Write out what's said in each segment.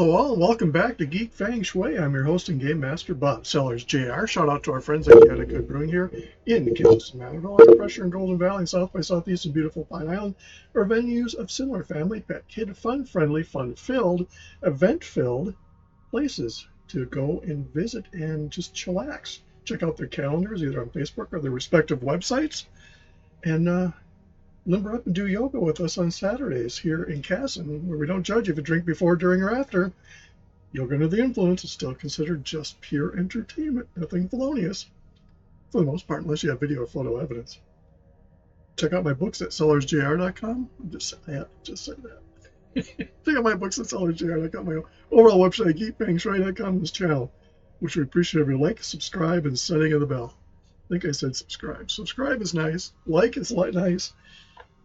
Hello all, and welcome back to Geek, Feng, Shui. I'm your host and game master, Bob Sellers, JR. Shout out to our friends at Good Brewing here in Kansas and Manitoba, under pressure in Golden Valley, South by Southeast, and beautiful Pine Island, are venues of similar family, pet, kid, fun-friendly, fun-filled, event-filled places to go and visit and just chillax. Check out their calendars, either on Facebook or their respective websites, and limber up and do yoga with us on Saturdays here in Casson, where we don't judge if you drink before, during, or after. Yoga under the influence is still considered just pure entertainment, nothing felonious, for the most part, unless you have video or photo evidence. Check out my books at sellersjr.com. I have to just say that. Check out my books at sellersjr.com, my overall website, geekfangshui.com, this channel, which we appreciate if you like, subscribe, and setting of the bell. I think I said subscribe. Subscribe is nice. Like is nice.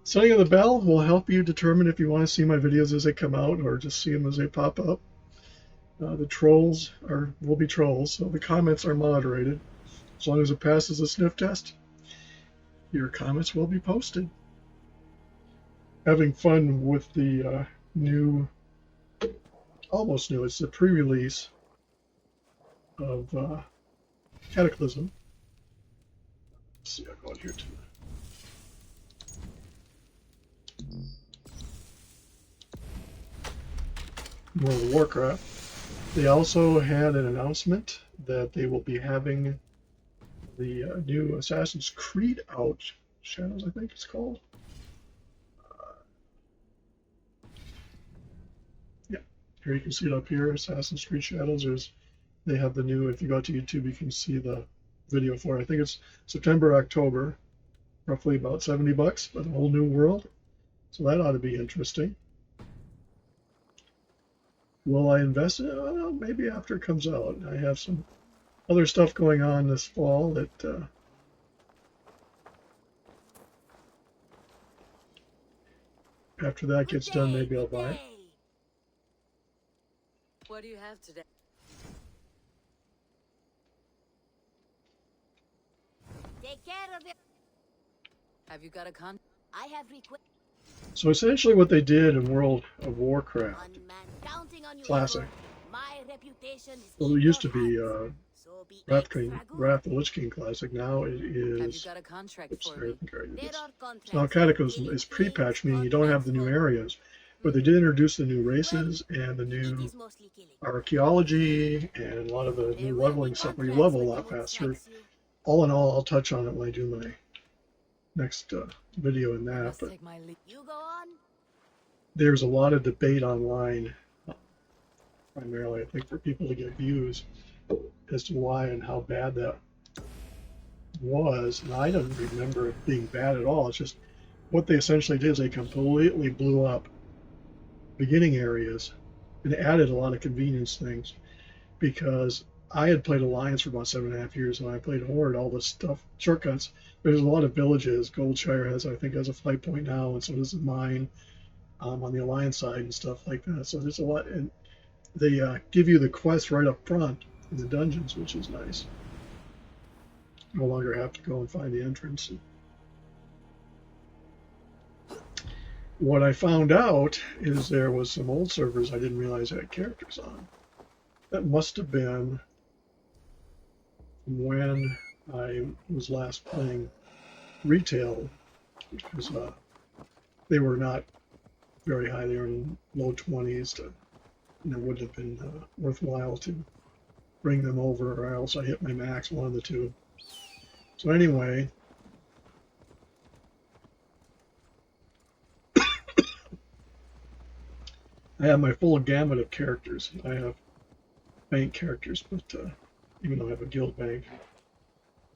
Setting of the bell will help you determine if you want to see my videos as they come out or just see them as they pop up. The trolls will be trolls, so the comments are moderated. As long as it passes the sniff test, your comments will be posted. Having fun with the almost new, it's the pre-release of Cataclysm. Let's see, I'll go in here too. World of Warcraft. They also had an announcement that they will be having the new Assassin's Creed out. Shadows, I think it's called. Yeah, here you can see it up here. Assassin's Creed Shadows. They have the new. If you go to YouTube, you can see the video for it. I think it's September, October, roughly about $70, but a whole new world. So that ought to be interesting. Will I invest in it? Well, maybe after it comes out. I have some other stuff going on this fall that after that gets done, maybe I'll buy it. What do you have today? Take care of it. Have you got a con? I have request. So essentially what they did in World of Warcraft Classic, My reputation is well, it used to be so be Wrath extra of the Lich King Classic. Now it Have you is, got a contract oops, for sorry, I me? think I already did There this. are contracts. So now Cataclysm is pre-patch, meaning you don't have the new areas, but they did introduce the new races and the It new is mostly killing. archaeology and a lot of the There new will be leveling stuff where you contracts level a when lot you would faster. sex you. All in all, I'll touch on it when I do my next video in I that, must but take my leave. You go on. there's a lot of debate online, primarily I think for people to get views as to why and how bad that was. And I don't remember it being bad at all. It's just what they essentially did is they completely blew up beginning areas and added a lot of convenience things, because I had played Alliance for about 7.5 years, and I played Horde, all this stuff, shortcuts. There's a lot of villages. Goldshire I think has a flight point now, and so does mine on the Alliance side and stuff like that. So there's a lot, and they give you the quests right up front in the dungeons, which is nice. No longer have to go and find the entrance. What I found out is there was some old servers I didn't realize had characters on. That must have been when I was last playing retail, because they were not very high. They were in low 20s. It wouldn't have been worthwhile to bring them over, or else I hit my max, one of the two. So anyway, I have my full gamut of characters. I have bank characters, but even though I have a guild bank,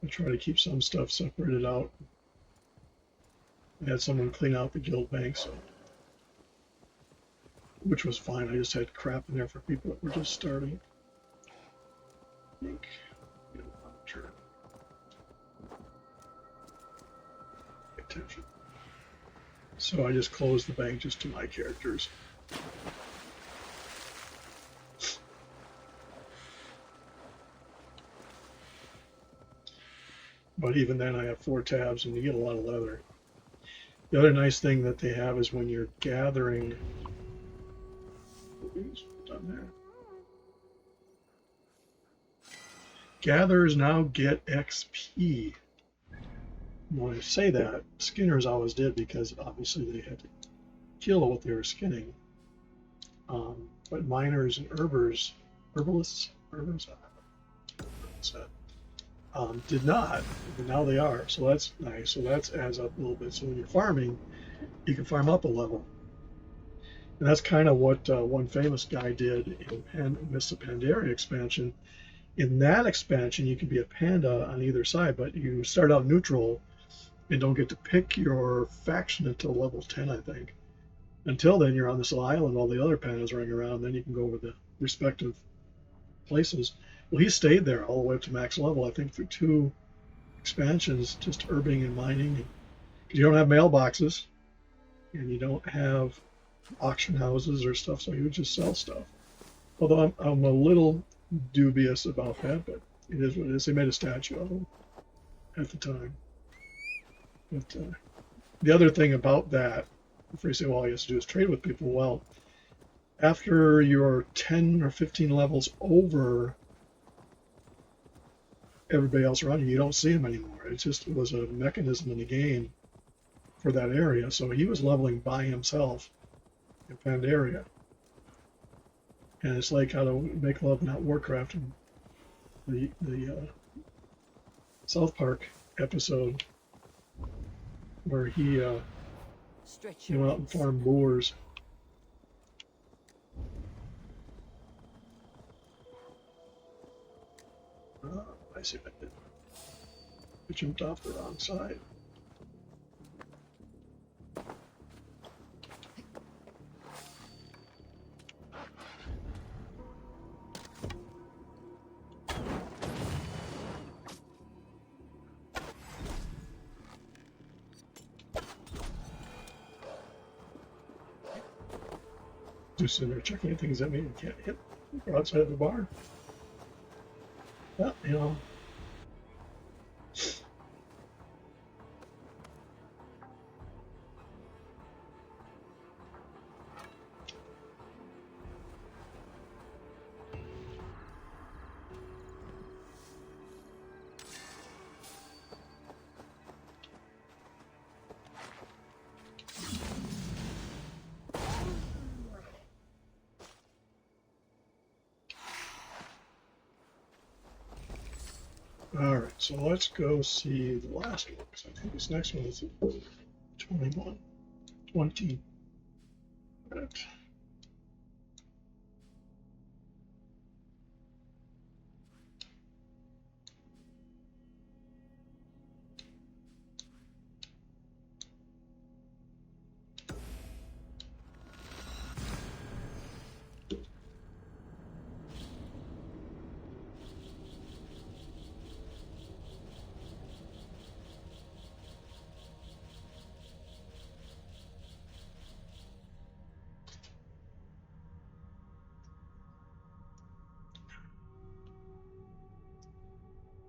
I try to keep some stuff separated out. I had someone clean out the guild bank, so, which was fine. I just had crap in there for people that were just starting. Attention. So I just closed the bank just to my characters. But even then, I have 4 tabs, and you get a lot of leather. The other nice thing that they have is when you're gathering done there. Gatherers now get XP. When I say that, skinners always did because obviously they had to kill what they were skinning. But miners and herbalists, did not, but now they are. So that's nice. So that adds up a little bit. So when you're farming, you can farm up a level. And that's kind of what one famous guy did in Mists of Pandaria expansion. In that expansion, you can be a panda on either side, but you start out neutral and don't get to pick your faction until level 10, I think. Until then, you're on this little island, all the other pandas running around, then you can go over the respective places. Well, he stayed there all the way up to max level, I think, through 2 expansions, just herbing and mining. Because you don't have mailboxes, and you don't have auction houses or stuff, so you would just sell stuff. Although I'm a little dubious about that, but it is what it is. They made a statue of him at the time. But the other thing about that, before you say, well, all you have to do is trade with people, well, after you're 10 or 15 levels over everybody else around you, you don't see him anymore. It just was a mechanism in the game for that area. So he was leveling by himself in Pandaria. And it's like How to Make Love Not Warcraft, and the South Park episode where he went out and farmed boars. I see what I did. I jumped off the wrong side. Just sitting there checking things at me and can't hit. Go outside of the bar. Well, you know. Alright, so let's go see the last one, because I think this next one is 21. 20. Right.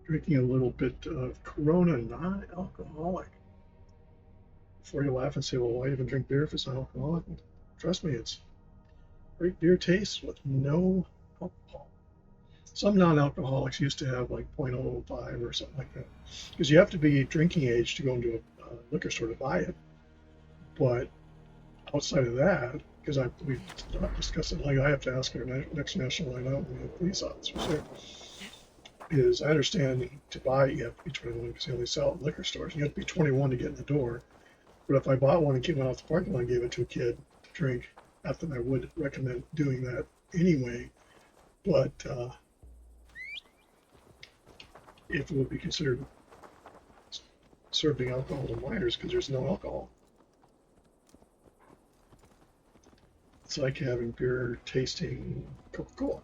Drinking a little bit of Corona non-alcoholic. Before you laugh and say, well, why even drink beer if it's not alcoholic? Trust me, it's great beer taste with no alcohol. Some non-alcoholics used to have like 0.005 or something like that. Because you have to be drinking age to go into a liquor store to buy it. But outside of that, because we've discussed it, like I have to ask our next national night out when we have police officers here, is I understand to buy you have to be 21 because they only sell at liquor stores. You have to be 21 to get in the door. But if I bought one and came out off the parking lot and gave it to a kid to drink, not that I would recommend doing that anyway, but if it would be considered serving alcohol to minors because there's no alcohol. It's like having beer tasting Coca-Cola.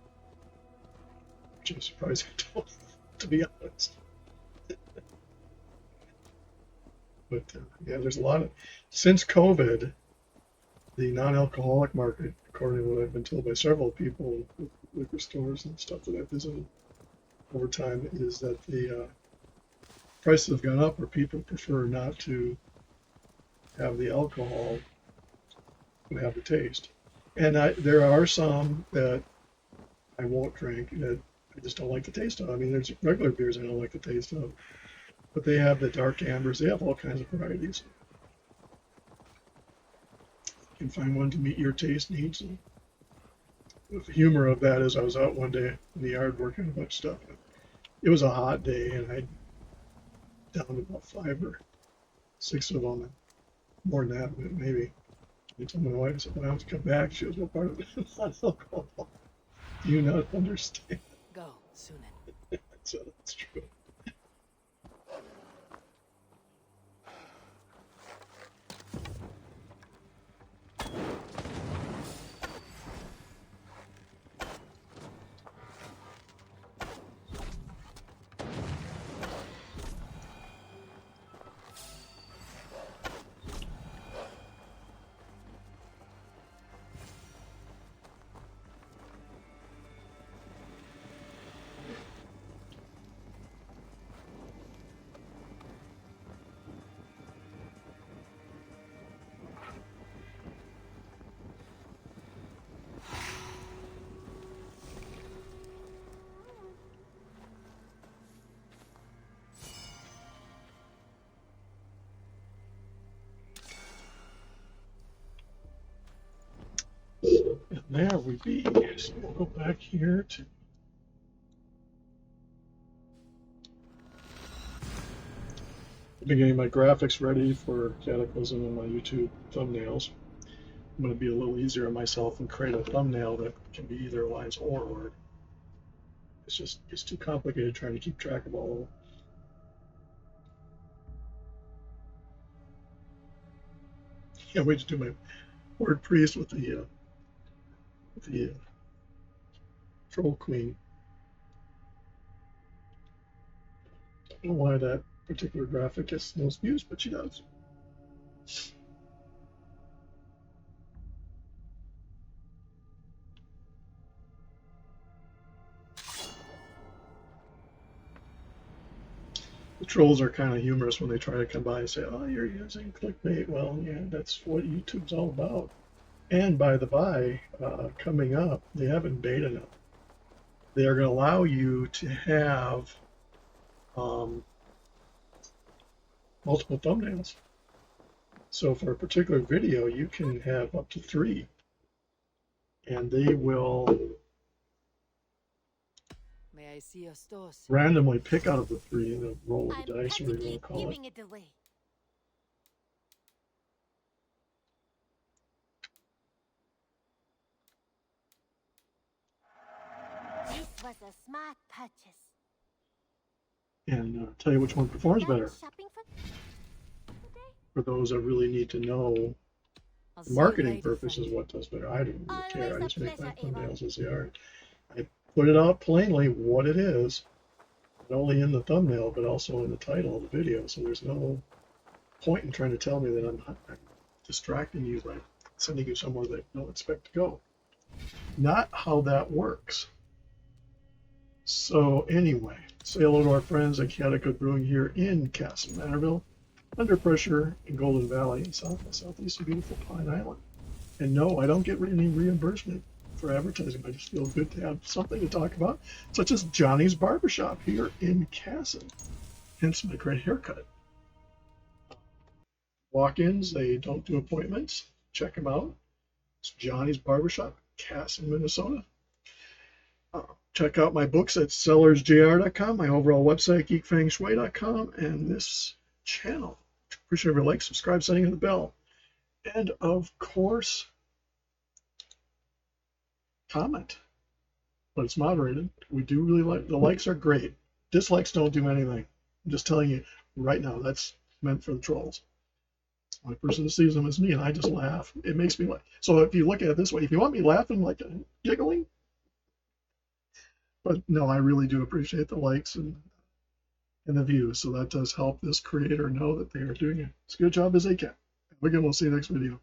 Which I'm surprised I don't, to be honest. But yeah, there's a lot of, since COVID, the non-alcoholic market, according to what I've been told by several people with liquor stores and stuff that I've visited over time, is that the prices have gone up, or people prefer not to have the alcohol but have the taste. And there are some that I won't drink. That I just don't like the taste of. I mean, there's regular beers I don't like the taste of, but they have the dark ambers. They have all kinds of varieties. You can find one to meet your taste needs. And the humor of that is I was out one day in the yard working a bunch of stuff. It was a hot day, and I downed about 5 or 6 of them, and more than that, maybe. I told my wife, I said, when I have to come back, she goes, what part of it is not alcohol? Do you not understand? Go, Sunan. So that's true. And there we be. So we'll go back here to I've been getting my graphics ready for Cataclysm and my YouTube thumbnails. I'm going to be a little easier on myself and create a thumbnail that can be either lines or word. It's too complicated trying to keep track of all of them. Can't wait to do my word priest with the troll queen. I don't know why that particular graphic gets the most views, but she does. The trolls are kind of humorous when they try to come by and say, oh, you're using clickbait. Well, yeah, that's what YouTube's all about. And by the by, coming up, they haven't beta enough. They are going to allow you to have multiple thumbnails. So for a particular video, you can have up to 3. And they will May I see your stores? randomly pick out of the 3 and they'll roll the I'm dice, or whatever you want practically to call it. giving it away. This was a smart purchase. And tell you which one performs Done better. shopping for today? For those that really need to know I'll for see you marketing later, purposes Feng. what does better. I don't really care. I Always a just make my pleasure, Ava. thumbnails as they are. I put it out plainly what it is, not only in the thumbnail, but also in the title of the video. So there's no point in trying to tell me that I'm distracting you by sending you somewhere that you don't expect to go. Not how that works. So anyway, say hello to our friends at Chaotic Brewing here in Castle Manorville, Under Pressure in Golden Valley, south by southeast of beautiful Pine Island. And no, I don't get any reimbursement for advertising. I just feel good to have something to talk about, such as Johnny's Barbershop here in Casson, hence my great haircut. Walk-ins, they don't do appointments. Check them out. It's Johnny's Barbershop, Casson, Minnesota. Check out my books at sellersjr.com, my overall website, geekfengshui.com, and this channel. Appreciate every like, subscribe, setting in the bell. And of course, comment. But it's moderated. We do really like the likes are great. Dislikes don't do anything. I'm just telling you right now, that's meant for the trolls. The only person that sees them is me, and I just laugh. It makes me laugh. So if you look at it this way, if you want me laughing like a giggling, but no, I really do appreciate the likes and the views. So that does help this creator know that they are doing as good a job as they can. Again, we'll see you next video.